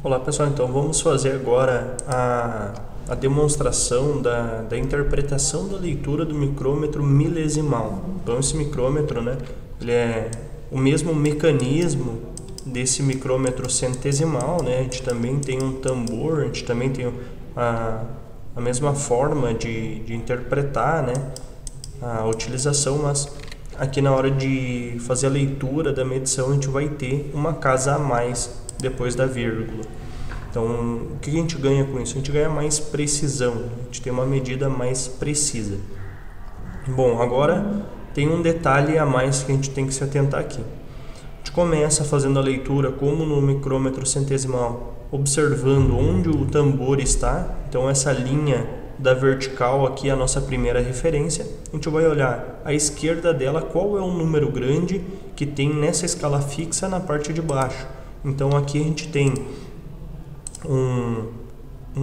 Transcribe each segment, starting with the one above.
Olá pessoal, então vamos fazer agora a demonstração da interpretação da leitura do micrômetro milesimal. Então esse micrômetro, né, ele é o mesmo mecanismo desse micrômetro centesimal, né? A gente também tem um tambor, a gente também tem a mesma forma de interpretar, né, a utilização, mas aqui na hora de fazer a leitura da medição a gente vai ter uma casa a mais depois da vírgula. Então, o que a gente ganha com isso? A gente ganha mais precisão, a gente tem uma medida mais precisa. Bom, agora tem um detalhe a mais que a gente tem que se atentar aqui. A gente começa fazendo a leitura como no micrômetro centesimal, observando onde o tambor está. Então, essa linha da vertical aqui é a nossa primeira referência. A gente vai olhar à esquerda dela qual é o número grande que tem nessa escala fixa na parte de baixo. Então aqui a gente tem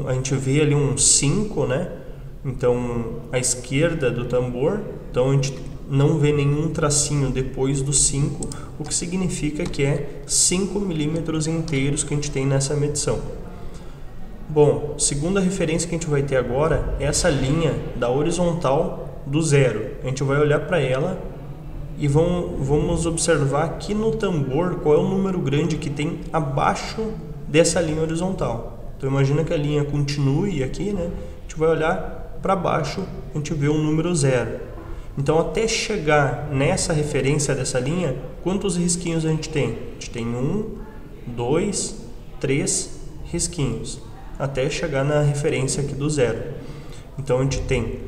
a gente vê ali um 5, né? Então à esquerda do tambor, então a gente não vê nenhum tracinho depois do 5, o que significa que é 5 milímetros inteiros que a gente tem nessa medição. Bom, segunda referência que a gente vai ter agora é essa linha da horizontal do zero. A gente vai olhar para ela e vamos observar aqui no tambor qual é o número grande que tem abaixo dessa linha horizontal. Então imagina que a linha continue aqui, né? A gente vai olhar para baixo, a gente vê o número zero. Então até chegar nessa referência dessa linha, quantos risquinhos a gente tem? A gente tem 1, 2, 3 risquinhos, até chegar na referência aqui do zero. Então a gente tem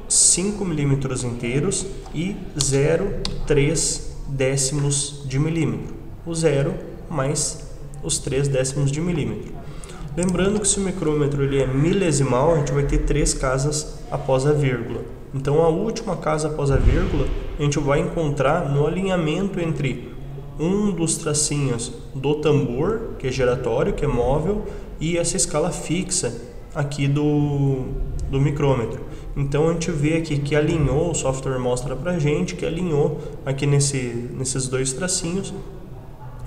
5 milímetros inteiros e 0,3 décimos de milímetro. O zero mais os 3 décimos de milímetro. Lembrando que se o micrômetro ele é milesimal, a gente vai ter 3 casas após a vírgula. Então a última casa após a vírgula a gente vai encontrar no alinhamento entre um dos tracinhos do tambor, que é giratório, que é móvel, e essa escala fixa aqui do micrômetro. Então a gente vê aqui que alinhou, o software mostra pra gente que alinhou aqui nesses dois tracinhos,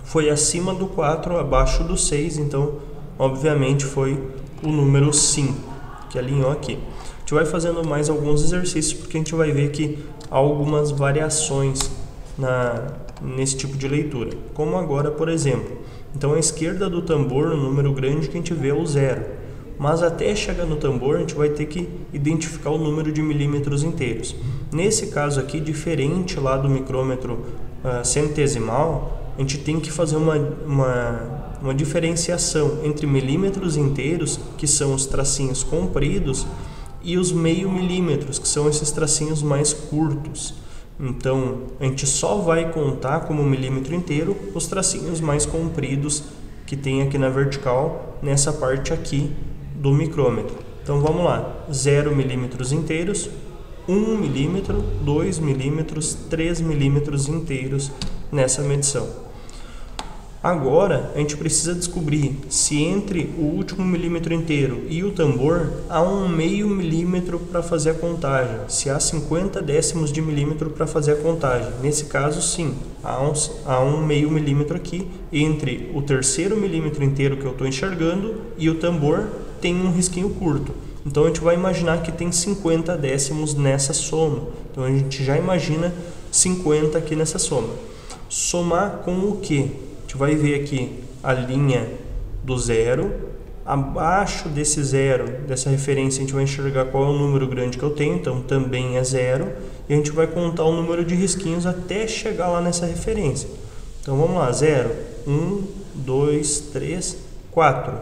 foi acima do 4, abaixo do 6, então obviamente foi o número 5 que alinhou aqui. A gente vai fazendo mais alguns exercícios porque a gente vai ver que há algumas variações nesse tipo de leitura, como agora, por exemplo. Então à esquerda do tambor, o número grande que a gente vê é o zero, mas até chegar no tambor a gente vai ter que identificar o número de milímetros inteiros. Nesse caso aqui, diferente lá do micrômetro centesimal, a gente tem que fazer uma diferenciação entre milímetros inteiros, que são os tracinhos compridos, e os meio milímetros, que são esses tracinhos mais curtos. Então, a gente só vai contar como milímetro inteiro os tracinhos mais compridos que tem aqui na vertical, nessa parte aqui do micrômetro. Então, vamos lá. 0 milímetros inteiros, 1 milímetro, 2 milímetros, 3 milímetros inteiros nessa medição. Agora, a gente precisa descobrir se entre o último milímetro inteiro e o tambor há um meio milímetro para fazer a contagem, se há 50 décimos de milímetro para fazer a contagem. Nesse caso, sim, há um meio milímetro aqui entre o terceiro milímetro inteiro que eu estou enxergando e o tambor tem um risquinho curto. Então, a gente vai imaginar que tem 50 décimos nessa soma. Então, a gente já imagina 50 aqui nessa soma. Somar com o quê? A gente vai ver aqui a linha do zero, abaixo desse zero, dessa referência, a gente vai enxergar qual é o número grande que eu tenho, então também é zero, e a gente vai contar o número de risquinhos até chegar lá nessa referência. Então vamos lá, 0, 1, 2, 3, 4.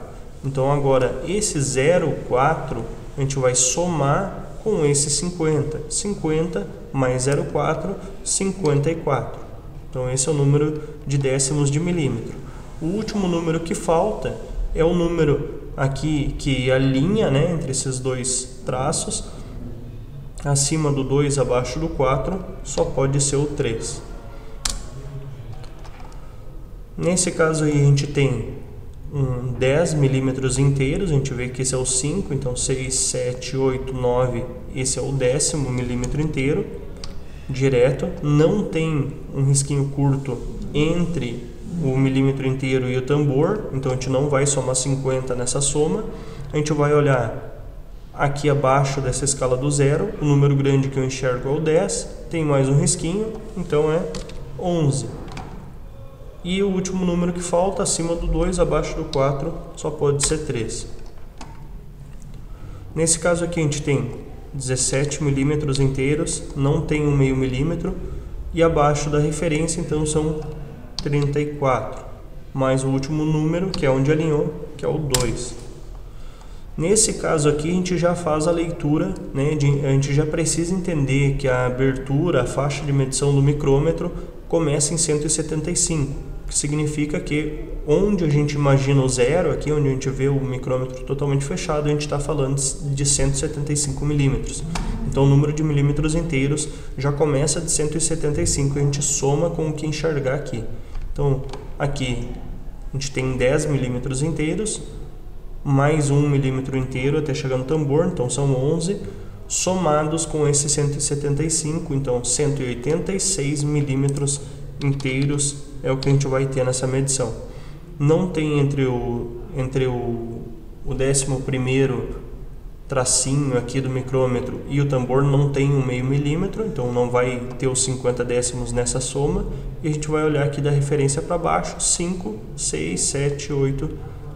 Então agora esse 0, 4, a gente vai somar com esse 50. 50 mais 0,4, 54. Então esse é o número de décimos de milímetro. O último número que falta é o número aqui que alinha, né, entre esses dois traços. Acima do 2, abaixo do 4, só pode ser o 3. Nesse caso aí a gente tem 10 milímetros inteiros, a gente vê que esse é o 5, então 6, 7, 8, 9, esse é o 10º milímetro inteiro. Direto, não tem um risquinho curto entre o milímetro inteiro e o tambor, então a gente não vai somar 50 nessa soma. A gente vai olhar aqui abaixo dessa escala do zero, o número grande que eu enxergo é o 10, tem mais um risquinho, então é 11. E o último número que falta, acima do 2, abaixo do 4, só pode ser 3. Nesse caso aqui a gente tem 17 milímetros inteiros, não tem um meio milímetro, e abaixo da referência então são 34, mais o último número, que é onde alinhou, que é o 2. Nesse caso aqui a gente já faz a leitura, né, a gente já precisa entender que a abertura, a faixa de medição do micrômetro começa em 175, que significa que onde a gente imagina o zero, aqui onde a gente vê o micrômetro totalmente fechado, a gente está falando de 175 milímetros. Então o número de milímetros inteiros já começa de 175, a gente soma com o que enxergar aqui. Então aqui a gente tem 10 milímetros inteiros, mais 1 milímetro inteiro até chegar no tambor, então são 11, somados com esse 175, então 186 milímetros inteiros é o que a gente vai ter nessa medição. Não tem entre o 11º tracinho aqui do micrômetro e o tambor, não tem um meio milímetro, então não vai ter os 50 décimos nessa soma, e a gente vai olhar aqui da referência para baixo, 5, 6, 7, 8,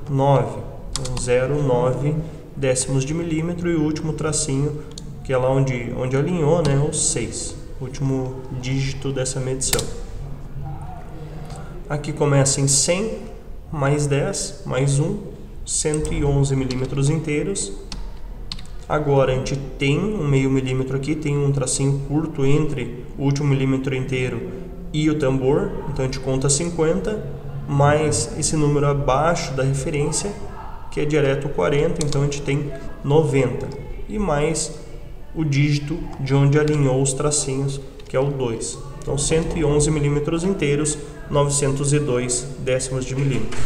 9. 0,9 décimos de milímetro, e o último tracinho, que é lá onde alinhou, né, o 6, último dígito dessa medição. Aqui começa em 100, mais 10, mais 1, 111 milímetros inteiros. Agora a gente tem um meio milímetro aqui, tem um tracinho curto entre o último milímetro inteiro e o tambor, então a gente conta 50, mais esse número abaixo da referência, que é direto 40, então a gente tem 90, e mais o dígito de onde alinhou os tracinhos, que é o 2. Então 111 milímetros inteiros, 902 décimos de milímetro.